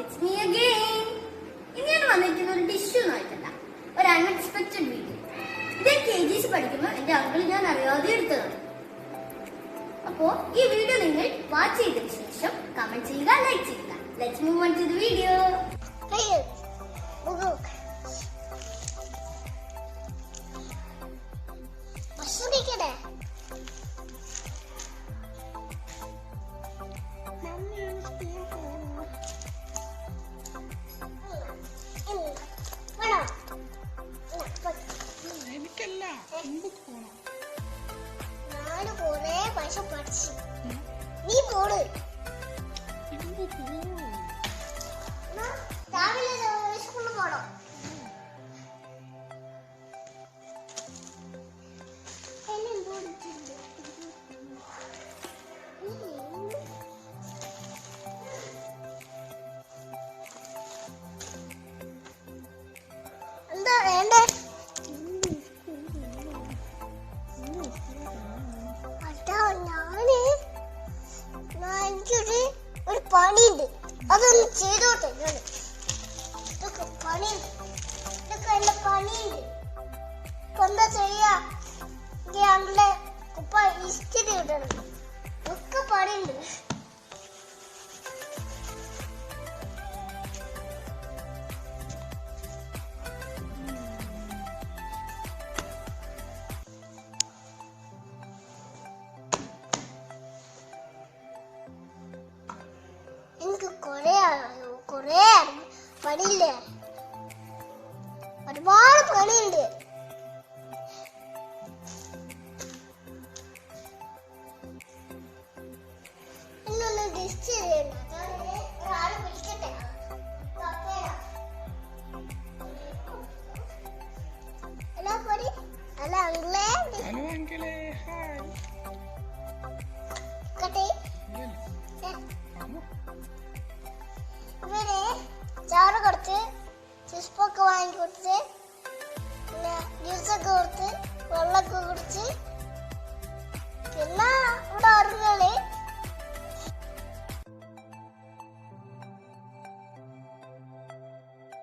it's me again. ഇന്ന് ഞാൻ വന്നിരിക്കുന്ന ഒരു ഡിഷുമായിട്ടല്ല, ഒരു അൺഎക്സ്പെക്ടഡ് വീഡിയോ. ഇത് KGs പഠിക്കുമ്പോൾ എന്റെ അങ്കിൾ ഞാൻ അറിയാതെ എടുത്തതാണ്. അപ്പോ ഈ വീഡിയോ നിങ്ങൾ വാച്ച് ചെയ്തതിനു ശേഷം കമന്റ് ചെയ്യുക, ലൈക്ക് ചെയ്യുക. Let's move on to the video. എനിക്കല്ല ഞാന് കൊറേ പൈസ പഠിച്ചു. നീ പോട് രാവിലെ സ്കൂളിൽ പോണം. എന്താ വേണ്ടേ? എനിക്കൊരു പണിയുണ്ട്, അതൊന്ന് ചെയ്തോട്ടെ. ഇതൊക്കെ പണിയുണ്ട്, ഇതൊക്കെ എന്റെ പണിയുണ്ട്. ഇപ്പൊ എന്താ ചെയ്യാ? ഞങ്ങളുടെ കുപ്പ ഇസ്തിരി ഇടണം, ഒക്കെ പണിയുണ്ട്. എനിക്ക് കൊറേ പണിയില്ലേ, ഒരുപാട് പണിയുണ്ട്. എന്നൊന്ന് ഡിസ്റ്റ് ചെയ്യണ്ട, ഒരാളെ വിളിക്കട്ടെ. ഹലോ പണി, ഹലോ അങ്കിളേ. ഹലോ അങ്കിളേ, ഹായ്. കട്ടെ ഇവര് ചാറ് കൊടുത്ത് ചിസ്പൊക്കെ വാങ്ങി കൊടുത്ത്, പിന്നെ ജ്യൂസൊക്കെ കൊടുത്ത്, വെള്ളമൊക്കെ കുടിച്ച്